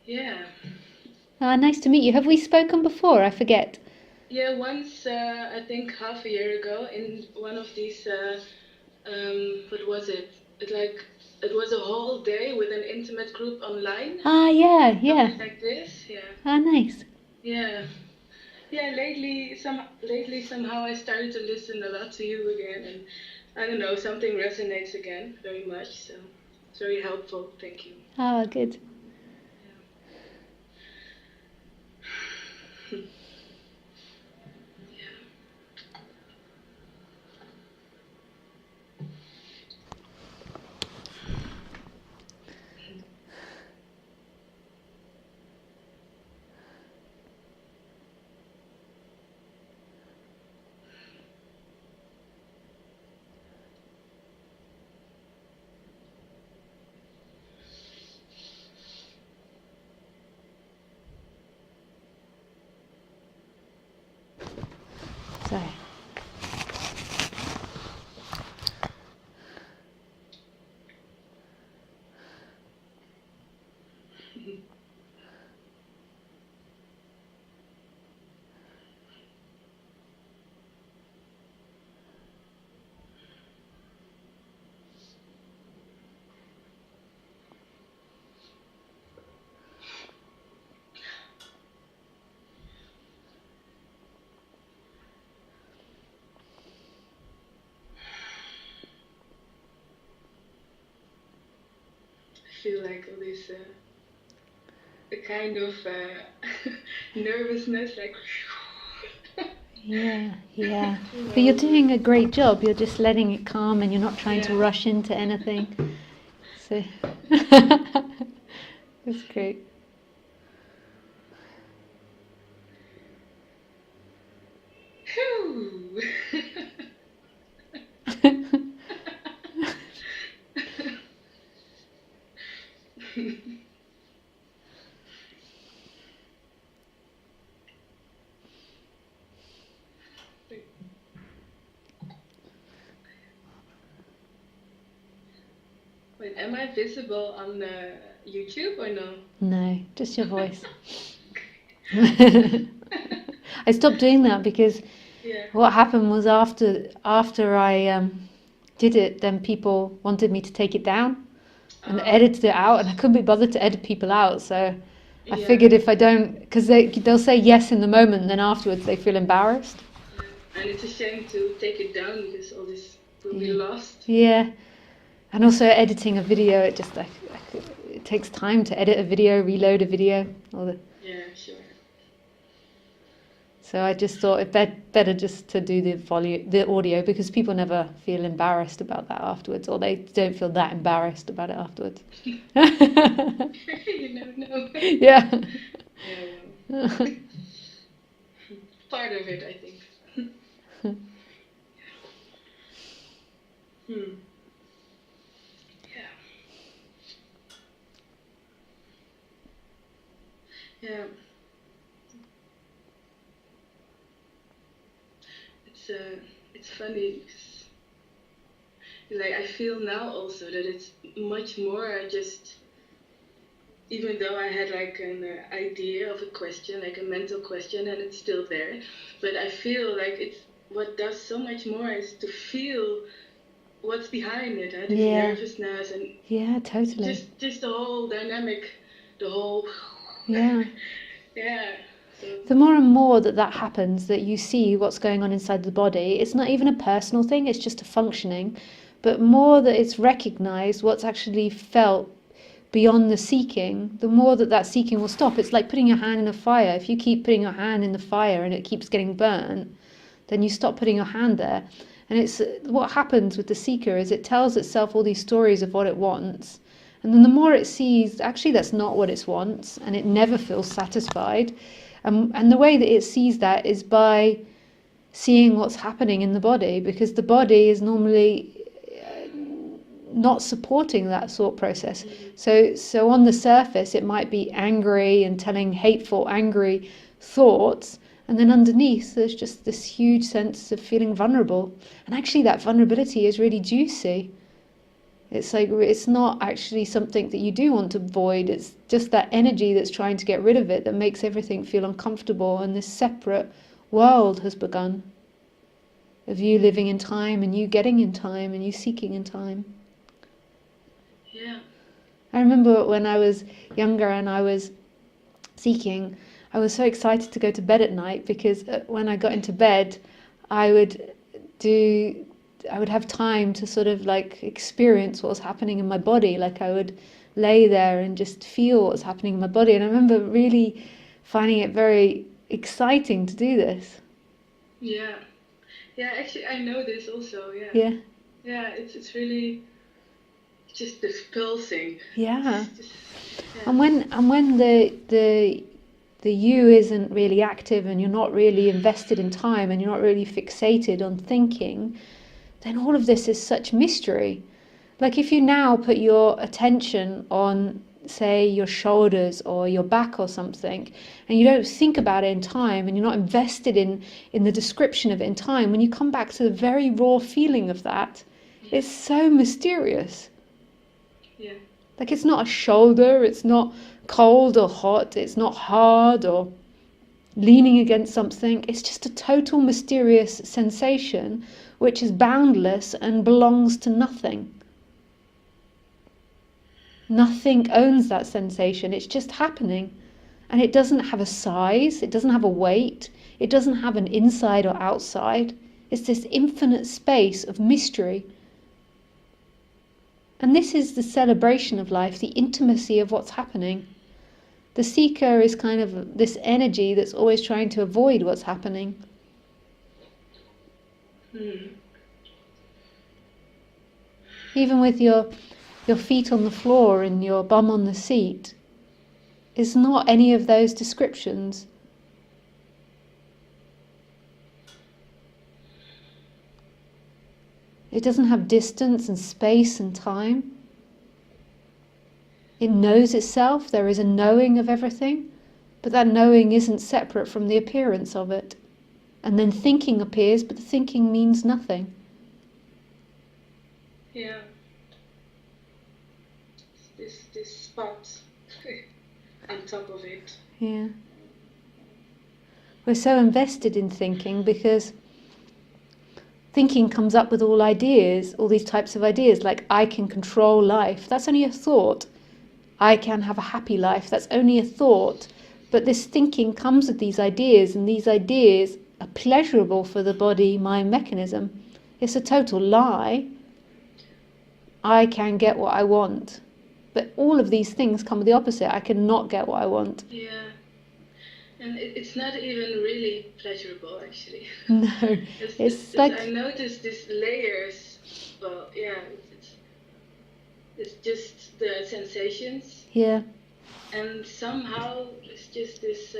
Yeah. Nice to meet you. Have we spoken before? I forget. Yeah, once, I think half a year ago, in one of these, what was it? It was a whole day with an intimate group online. Yeah, yeah. Something like this, yeah. Nice. Yeah. Yeah, lately somehow I started to listen a lot to you again, and I don't know, something resonates again very much, so it's very helpful. Thank you. Good. Yeah. Sorry. I feel like all this a kind of nervousness, like Yeah, yeah. through But you're all the doing a great job. You're just letting it calm and you're not trying to yeah. rush into anything. So it's great. Phew. Wait, am I visible on YouTube or no? No, just your voice. I stopped doing that because Yeah. what happened was after I did it, then people wanted me to take it down and Oh, edited it out, and I couldn't be bothered to edit people out. So I yeah. figured if I don't, because they'll say yes in the moment, and then afterwards they feel embarrassed. Yeah. And it's a shame to take it down because all this will be Yeah, lost. yeah. And also editing a video, it just it takes time to edit a video, reload a video, all the. Yeah, sure. So I just thought it better just to do the audio, because people never feel embarrassed about that afterwards, or they don't feel that embarrassed about it afterwards. You never know. Yeah. Yeah, well, part of it, I think. Hmm. Yeah. Yeah. It's it's funny 'cause, like, I feel now also that it's much more. I just, even though I had like an idea of a question, like a mental question, and it's still there, but I feel like it's what does so much more is to feel what's behind it, this Yeah. nervousness and Yeah, totally. just the whole dynamic, the whole Yeah. yeah. So The more and more that happens, that you see what's going on inside the body, it's not even a personal thing, it's just a functioning. But more that it's recognized what's actually felt beyond the seeking, the more that seeking will stop. It's like putting your hand in a fire. If you keep putting your hand in the fire and it keeps getting burnt, then you stop putting your hand there. And it's what happens with the seeker is it tells itself all these stories of what it wants. And then the more it sees, actually, that's not what it wants, and it never feels satisfied. And the way that it sees that is by seeing what's happening in the body, because the body is normally not supporting that thought process. So on the surface, it might be angry and telling hateful, angry thoughts, and then underneath, there's just this huge sense of feeling vulnerable. And actually, that vulnerability is really juicy. It's like, it's not actually something that you do want to avoid. It's just that energy that's trying to get rid of it that makes everything feel uncomfortable. And this separate world has begun of you living in time and you getting in time and you seeking in time. Yeah. I remember when I was younger and I was seeking, I was so excited to go to bed at night, because when I got into bed, I would have time to sort of like experience what was happening in my body. Like I would lay there and just feel what was happening in my body. And I remember really finding it very exciting to do this. Yeah. Yeah, actually I know this also, yeah. Yeah. Yeah, it's really just this pulsing. Yeah. Just, And when the you isn't really active and you're not really invested in time and you're not really fixated on thinking, then all of this is such mystery. Like if you now put your attention on, say, your shoulders or your back or something, and you don't think about it in time and you're not invested in the description of it in time, when you come back to the very raw feeling of that, it's so mysterious. Yeah. Like it's not a shoulder, it's not cold or hot, it's not hard or leaning against something. It's just a total mysterious sensation which is boundless and belongs to nothing. Nothing owns that sensation. It's just happening. And it doesn't have a size, it doesn't have a weight, it doesn't have an inside or outside. It's this infinite space of mystery. And this is the celebration of life, the intimacy of what's happening. The seeker is kind of this energy that's always trying to avoid what's happening. Even with your feet on the floor and your bum on the seat, is not any of those descriptions. It doesn't have distance and space and time. It knows itself. There is a knowing of everything, but that knowing isn't separate from the appearance of it. And then thinking appears, but the thinking means nothing. Yeah. This spot on top of it. Yeah. We're so invested in thinking because thinking comes up with all ideas, all these types of ideas, like I can control life. That's only a thought. I can have a happy life. That's only a thought. But this thinking comes with these ideas, and these ideas are pleasurable for the body-mind mechanism. It's a total lie. I can get what I want. But all of these things come with the opposite. I cannot get what I want. Yeah. And it's not even really pleasurable, actually. No. It's like... I noticed these layers. Well, yeah. It's just the sensations. Yeah. And somehow it's just this...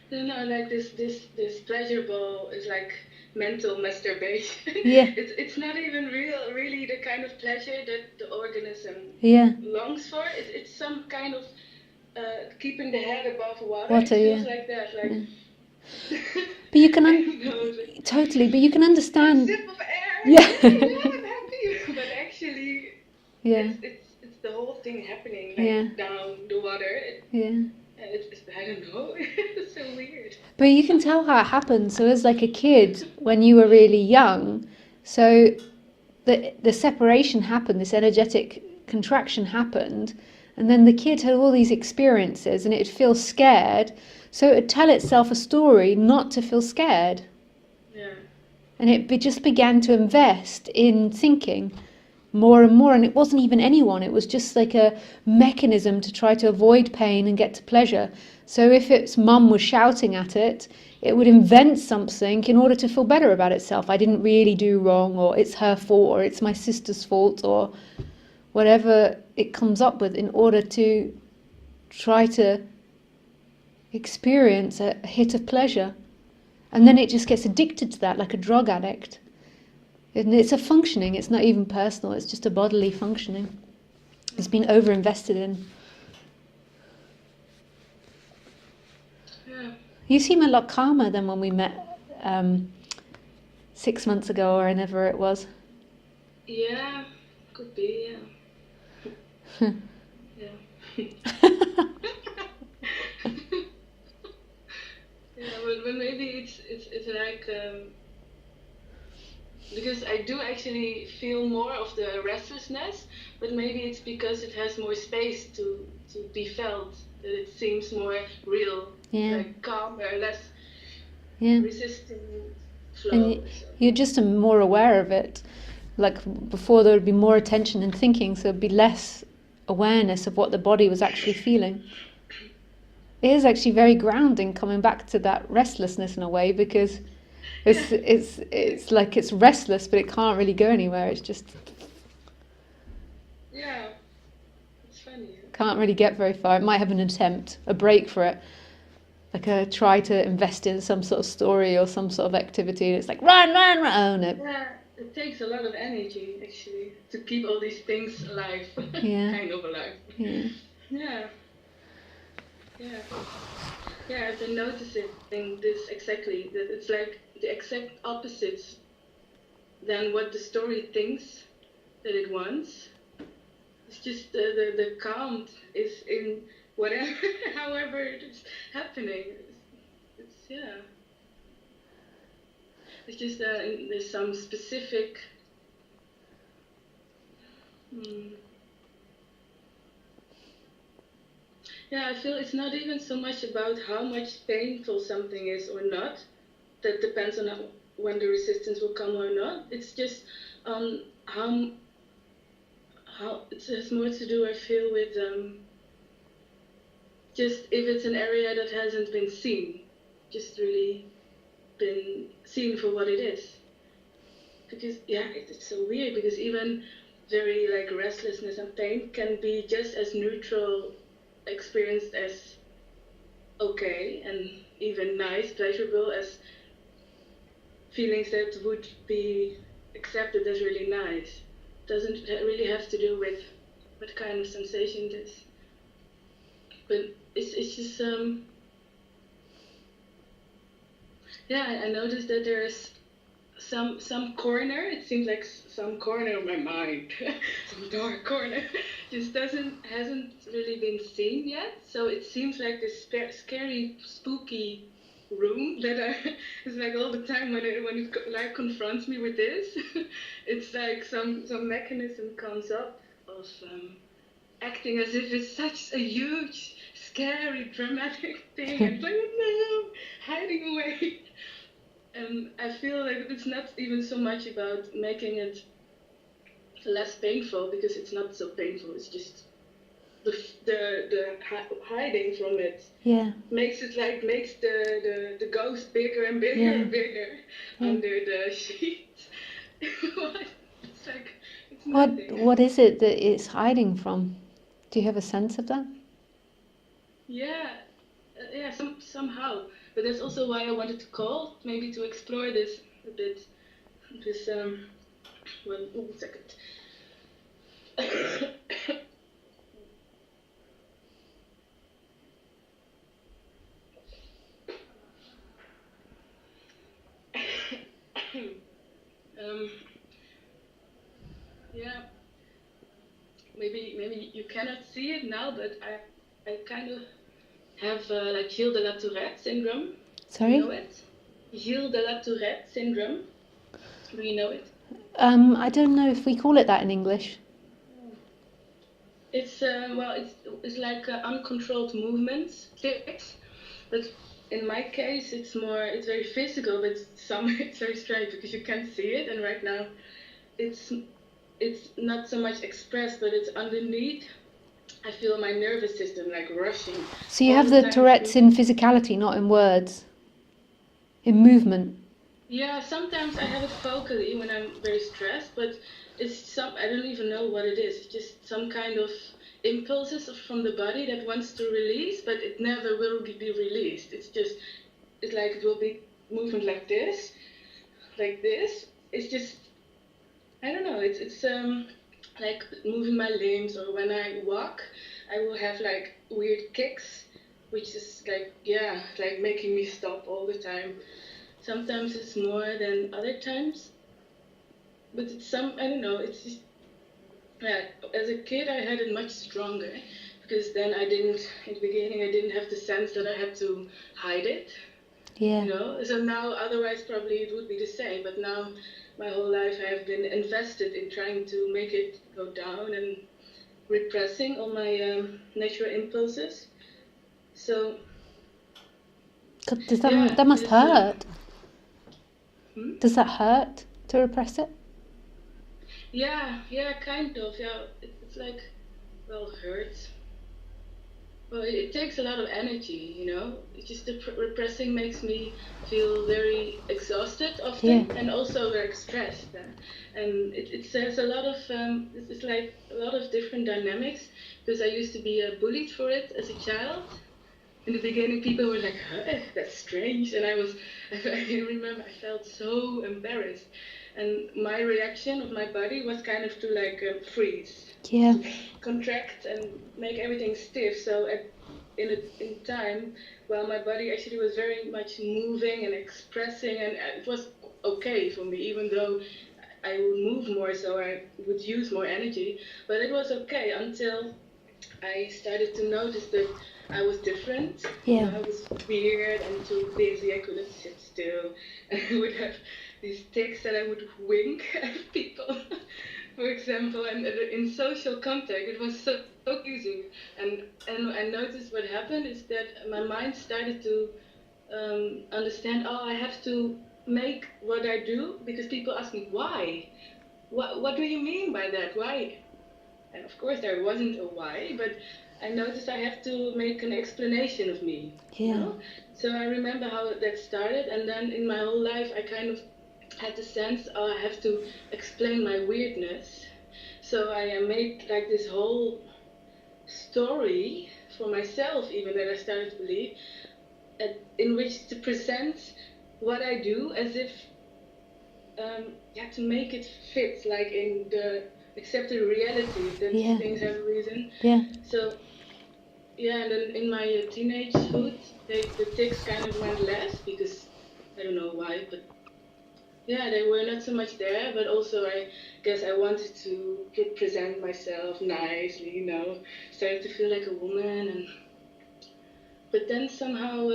I don't know, like this pleasurable is like mental masturbation. Yeah. It's not even really the kind of pleasure that the organism longs for. It's some kind of keeping the head above water. It feels like that, like. Yeah. But you can totally. But you can understand. A sip of air. Yeah. I'm happy. But actually, it's the whole thing happening like down the water. I don't know. It's so weird. But you can tell how it happens. So as like a kid, when you were really young, so the separation happened, this energetic contraction happened, and then the kid had all these experiences and it'd feel scared, so it'd tell itself a story not to feel scared. Yeah. And it just began to invest in thinking more and more, and it wasn't even anyone, it was just like a mechanism to try to avoid pain and get to pleasure. So if its mum was shouting at it, it would invent something in order to feel better about itself. I didn't really do wrong, or it's her fault, or it's my sister's fault, or whatever it comes up with in order to try to experience a hit of pleasure. And then it just gets addicted to that like a drug addict. And it's a functioning, it's not even personal, it's just a bodily functioning. It's been over-invested in. You seem a lot calmer than when we met 6 months ago or whenever it was. Yeah, could be, yeah. Yeah. Yeah, but maybe it's like because I do actually feel more of the restlessness, but maybe it's because it has more space to be felt, that it seems more real, Yeah. like calmer, less Yeah. resisting flow. And So. you're just more aware of it. Like before, there would be more attention and thinking, so there'd be less awareness of what the body was actually feeling. It is actually very grounding coming back to that restlessness in a way, because it's like it's restless, but it can't really go anywhere. It's just Yeah, it's funny. can't really get very far. It might have an attempt, a break for it, like a try to invest in some sort of story or some sort of activity, and it's like run, run, run. Oh no. Yeah, it takes a lot of energy actually to keep all these things alive. Yeah. Kind of alive. Yeah. Yeah. Yeah. Yeah, I've been noticing this exactly, that it's like the exact opposites than what the story thinks that it wants. It's just the calm is in whatever, however it's happening. It's yeah. It's just there's some specific. Yeah, I feel it's not even so much about how much painful something is or not. That depends on when the resistance will come or not. It's just how it has more to do, I feel, with just if it's an area that hasn't been seen, just really been seen for what it is. Because yeah, it's so weird, because even very like restlessness and pain can be just as neutral experienced as okay and even nice, pleasurable as feelings that would be accepted as really nice. Doesn't really have to do with what kind of sensation it is. But it's just yeah, I noticed that there is some corner. It seems like some corner of my mind, some dark corner, just hasn't really been seen yet. So it seems like this scary, spooky room that it's like all the time when it like confronts me with this, it's like some mechanism comes up of acting as if it's such a huge, scary, dramatic thing, and like no, hiding away. And I feel like it's not even so much about making it less painful, because it's not so painful. It's just the hiding from it. Yeah. Makes the ghost bigger and bigger and bigger under the sheet. It's like it's nothing. What is it that it's hiding from? Do you have a sense of that? Yeah, yeah, somehow. But that's also why I wanted to call, maybe to explore this a bit. This 1 second. Yeah, maybe you cannot see it now, but I kind of have like Gilles de la Tourette syndrome. Sorry? You know it? Gilles de la Tourette syndrome. Do you know it? I don't know if we call it that in English. It's it's like uncontrolled movements, tics, but in my case it's very physical, but it's very strange because you can't see it, and right now it's not so much expressed, but it's underneath. I feel my nervous system like rushing. So you have the Tourette's in physicality, not in words, in movement. Yeah, sometimes I have it vocally when I'm very stressed, but I don't even know what it is. It's just some kind of impulses from the body that wants to release, but it never will be released. It's like it will be movement like this. It's just, I don't know. It's like moving my limbs, or when I walk, I will have like weird kicks which is like making me stop all the time. Sometimes it's more than other times, but I don't know, it's just, yeah, as a kid I had it much stronger, because then in the beginning I didn't have the sense that I had to hide it, Yeah. So now otherwise probably it would be the same, but now my whole life I have been invested in trying to make it go down and repressing all my natural impulses. So Does yeah, that must there's hurt? hmm? Does that hurt to repress it? Yeah, kind of. Yeah, it's like, well, hurts. Well, it takes a lot of energy. It's just the repressing makes me feel very exhausted Yeah. often, and also very stressed. And it says a lot of, it's like a lot of different dynamics, because I used to be bullied for it as a child. In the beginning, people were like, huh, that's strange. And I remember I felt so embarrassed. And my reaction of my body was kind of to like freeze, Yeah. to contract and make everything stiff. So in time, well, my body actually was very much moving and expressing, and it was okay for me, even though I would move more, so I would use more energy. But it was okay until I started to notice that I was different. Yeah. I was weird and too busy. I couldn't sit still. And I would have these tics that I would wink at people, for example. And in social contact, it was so confusing. And I noticed what happened is that my mind started to understand. Oh, I have to make what I do, because people ask me why. What do you mean by that? Why? And of course, there wasn't a why, but I noticed I have to make an explanation of me. Yeah. So I remember how that started, and then in my whole life, I kind of had the sense, oh, I have to explain my weirdness. So I made like this whole story for myself, even, that I started to believe, in which to present what I do as if, to make it fit, like in the accepted reality that Yeah. things have a reason. Yeah. So yeah, and then in my teenagehood, the tics kind of went less, because I don't know why, but yeah, they were not so much there. But also, I guess I wanted to present myself nicely, started to feel like a woman, but then somehow,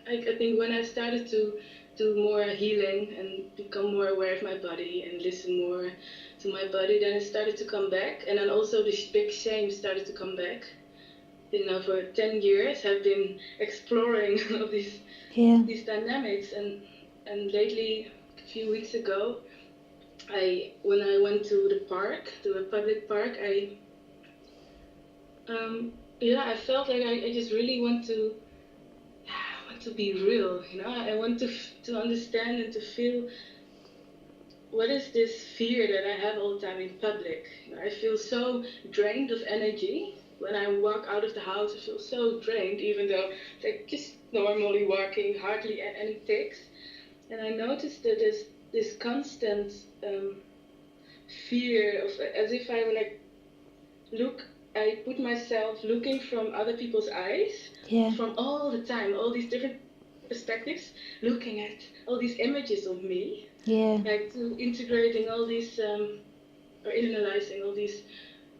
I think when I started to do more healing and become more aware of my body and listen more to my body, then it started to come back, and then also the big shame started to come back. For 10 years, I've been exploring all Yeah. these dynamics, and lately, a few weeks ago, when I went to the park, to a public park, I felt like I just really want to be real. I want to understand and to feel, what is this fear that I have all the time in public. I feel so drained of energy. When I walk out of the house, I feel so drained, even though like just normally walking, hardly any ticks. And I noticed that there's this constant fear of, as if I like look, I put myself looking from other people's eyes, Yeah. from all the time, all these different perspectives, looking at all these images of me, Yeah. like to integrating all these, or analyzing all these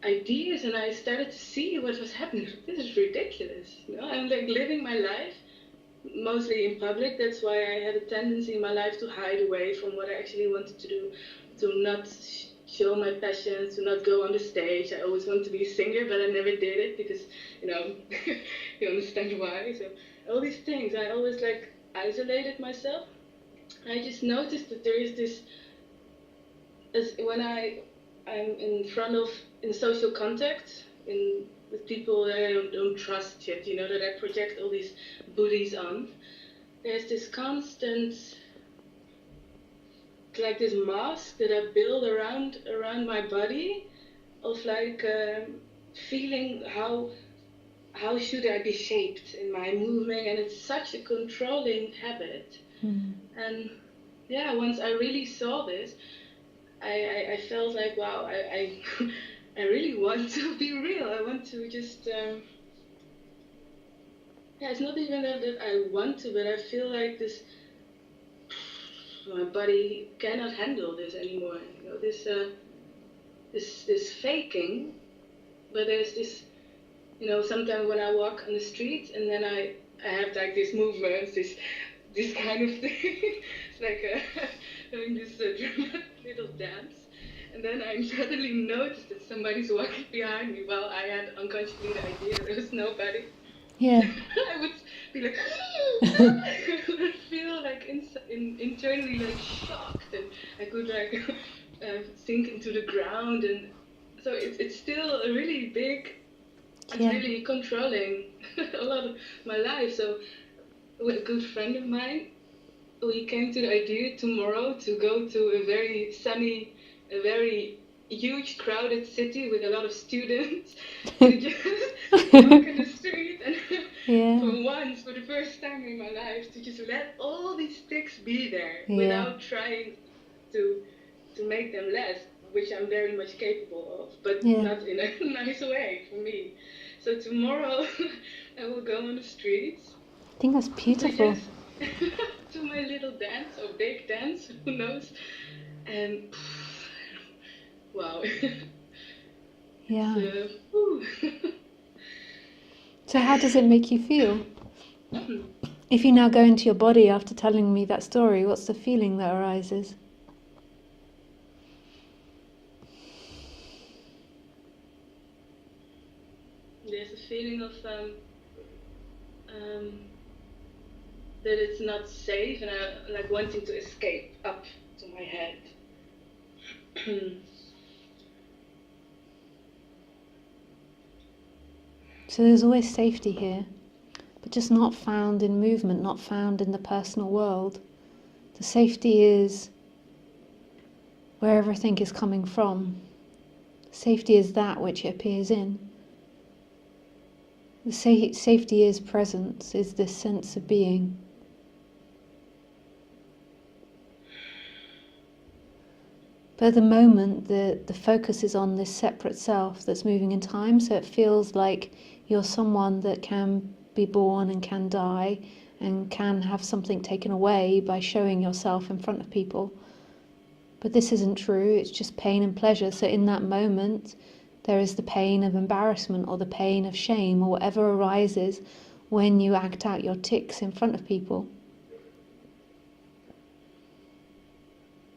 ideas, and I started to see what was happening. This is ridiculous. I'm like living my life mostly in public. That's why I had a tendency in my life to hide away from what I actually wanted to do, to not show my passions, to not go on the stage. I always wanted to be a singer, but I never did it because, you understand why. So all these things, I always like isolated myself. I just noticed that there is this, as when I'm in social contact, with people that I don't trust yet, that I project all these bullies on. There's this constant, like this mask that I build around my body, of like feeling how should I be shaped in my movement, and it's such a controlling habit. And yeah, once I really saw this, I felt like, wow, I I really want to be real. I want to just Yeah, it's not even that I want to, but I feel like my body cannot handle this anymore. You know, this faking. But there's this, sometimes when I walk on the street and then I have like these movements, this kind of thing. It's like having this dramatic little dance. And then I suddenly noticed that somebody's walking behind me while I had unconsciously the idea there was nobody. Yeah. I would be like, I would feel like internally like shocked, and I could like sink into the ground, and so it's still a really big. It's Yeah. really controlling a lot of my life. So with a good friend of mine, we came to the idea tomorrow to go to a very sunny, a very huge crowded city with a lot of students to just walk in the street and Yeah. for the first time in my life, to just let all these sticks be there Yeah. without trying to make them less, which I'm very much capable of, but Yeah. not in a nice way for me. So tomorrow I will go on the streets I think that's beautiful. to my little dance or big dance, who knows? And wow. Yeah. Whew. So how does it make you feel? If you now go into your body after telling me that story, what's the feeling that arises? There's a feeling of that it's not safe, and I like wanting to escape up to my head. So there's always safety here, but just not found in movement, not found in the personal world. The safety is where everything is coming from. Safety is that which it appears in. The safety is presence, is this sense of being. But at the moment, the focus is on this separate self that's moving in time, so it feels like you're someone that can be born and can die and can have something taken away by showing yourself in front of people. But this isn't true, it's just pain and pleasure. So in that moment, there is the pain of embarrassment or the pain of shame or whatever arises when you act out your tics in front of people.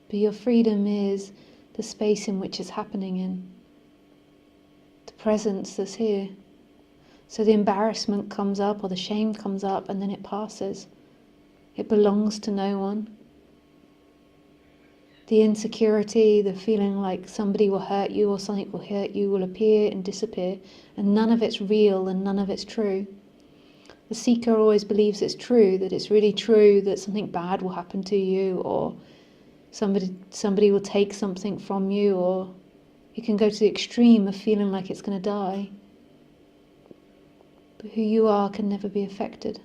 But your freedom is the space in which it's happening in, the presence that's here. So the embarrassment comes up or the shame comes up and then it passes. It belongs to no one. The insecurity, the feeling like somebody will hurt you or something will hurt you will appear and disappear, and none of it's real and none of it's true. The seeker always believes it's true, that it's really true that something bad will happen to you, or somebody will take something from you, or you can go to the extreme of feeling like it's going to die. But who you are can never be affected.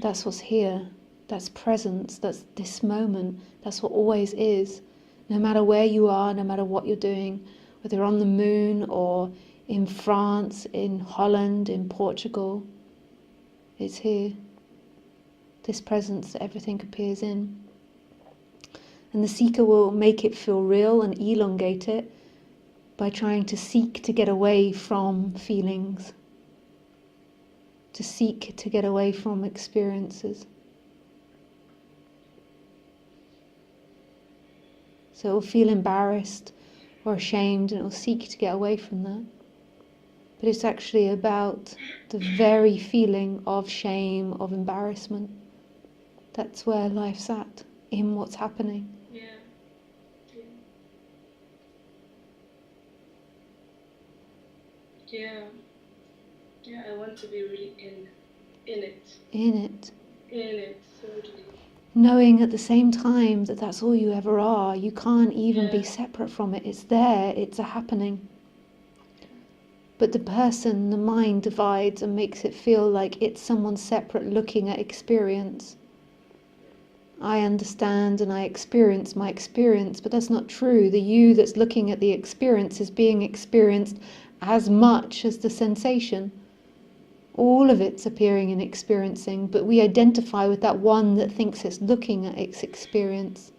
That's what's here. That's presence. That's this moment. That's what always is. No matter where you are, no matter what you're doing, whether you're on the moon or in France, in Holland, in Portugal, it's here. This presence that everything appears in. And the seeker will make it feel real and elongate it by trying to seek to get away from feelings, to seek to get away from experiences. So it will feel embarrassed or ashamed and it will seek to get away from that. But it's actually about the very feeling of shame, of embarrassment. That's where life's at, in what's happening. Yeah. Yeah. Yeah, I want to be really in it. In it. In it, totally. Knowing at the same time that that's all you ever are. You can't even be Yeah. separate from it. It's there, it's a happening. But the person, the mind divides and makes it feel like it's someone separate looking at experience. I understand and I experience my experience, but that's not true. The you that's looking at the experience is being experienced as much as the sensation. All of it's appearing and experiencing, but we identify with that one that thinks it's looking at its experience.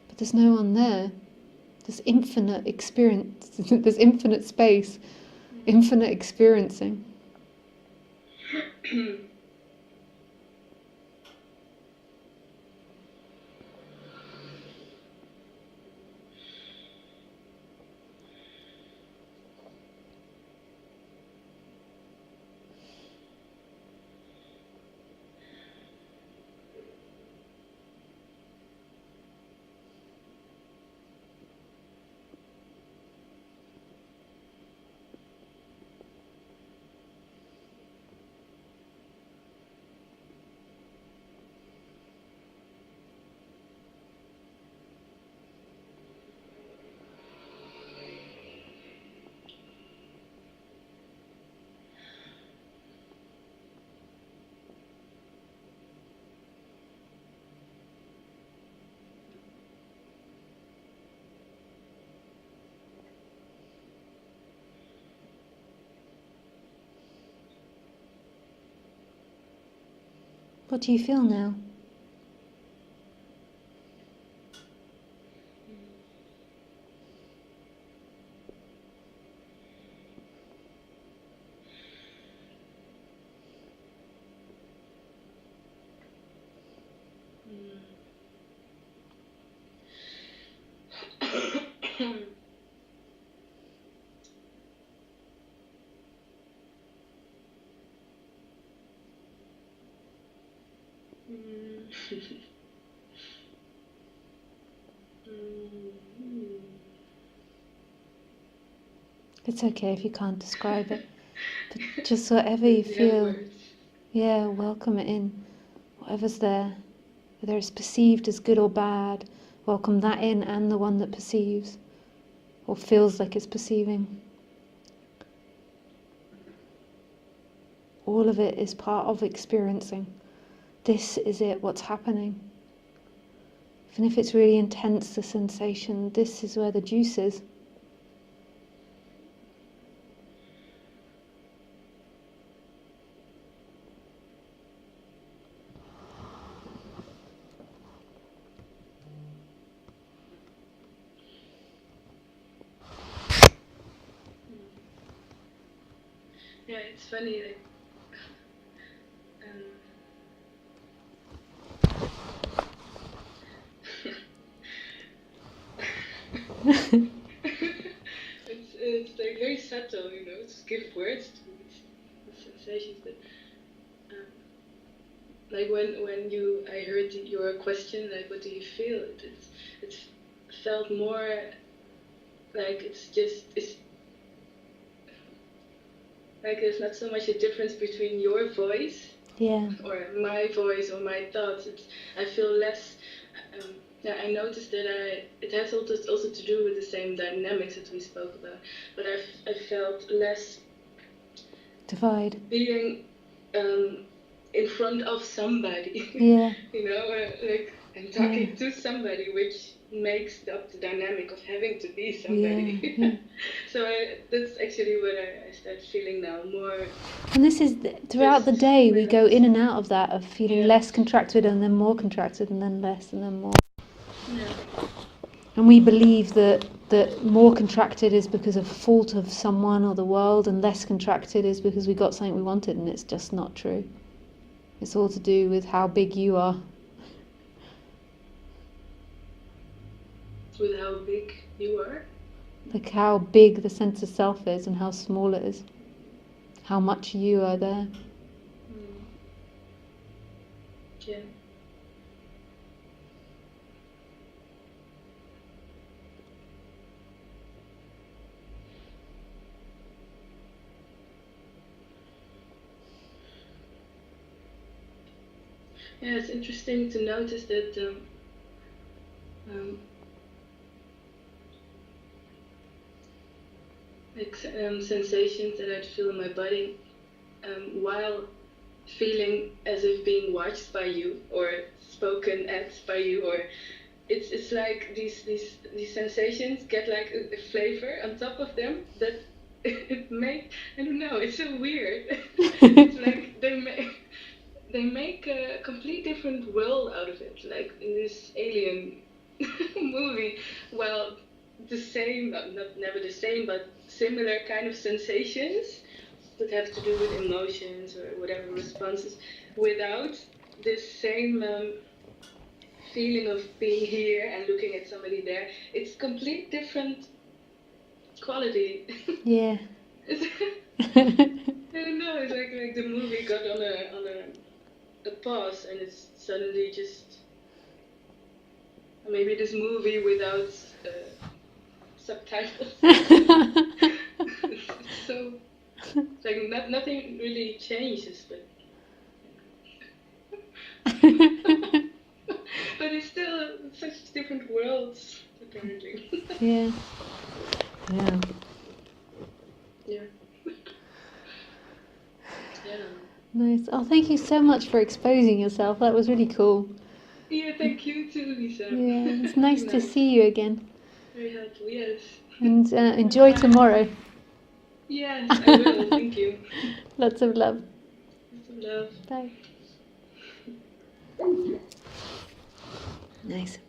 But there's no one there. There's infinite experience, there's infinite space, infinite experiencing. What do you feel now? It's okay if you can't describe it, but just whatever you feel, yeah, welcome it in. Whatever's there, whether it's perceived as good or bad, welcome that in and the one that perceives, or feels like it's perceiving. All of it is part of experiencing. This is it, what's happening. Even if it's really intense, the sensation, this is where the juice is. Yeah, it's funny, like, it's like very subtle, to give words to these sensations. But like when I heard your question, like, what do you feel? It felt more like it's like there's not so much a difference between your voice, or my voice or my thoughts. I feel less. I noticed that it has also to do with the same dynamics that we spoke about, but I felt less divide being in front of somebody. Yeah. Like I'm talking to somebody, which makes up the dynamic of having to be somebody. Yeah. So that's actually what I start feeling now more. And this is throughout the day we go in and out of that, of feeling less contracted and then more contracted and then less and then more. Yeah. And we believe that more contracted is because of fault of someone or the world, and less contracted is because we got something we wanted, and it's just not true. It's all to do with how big you are. With how big you are? Like how big the sense of self is and how small it is. How much you are there. Yeah. Yeah, it's interesting to notice that sensations that I feel in my body while feeling as if being watched by you or spoken at by you, or it's like these sensations get like a flavor on top of them that I don't know, it's so weird. It's like they make a complete different world out of it, like in this alien movie. Well, the same, not never the same, but similar kind of sensations that have to do with emotions or whatever responses, without this same feeling of being here and looking at somebody there. It's complete different quality. Yeah. I don't know. It's like the movie got on a pause, and it's suddenly just maybe this movie without subtitles. So it's like nothing really changes, but but it's still such different worlds apparently. Yeah. Yeah. Yeah. Yeah. Nice. Oh, thank you so much for exposing yourself. That was really cool. Yeah, thank you too, Lisa. Yeah, it's nice to see you again. Very helpful, yes. And enjoy tomorrow. Yes, I will. Thank you. Lots of love. Lots of love. Bye. Nice.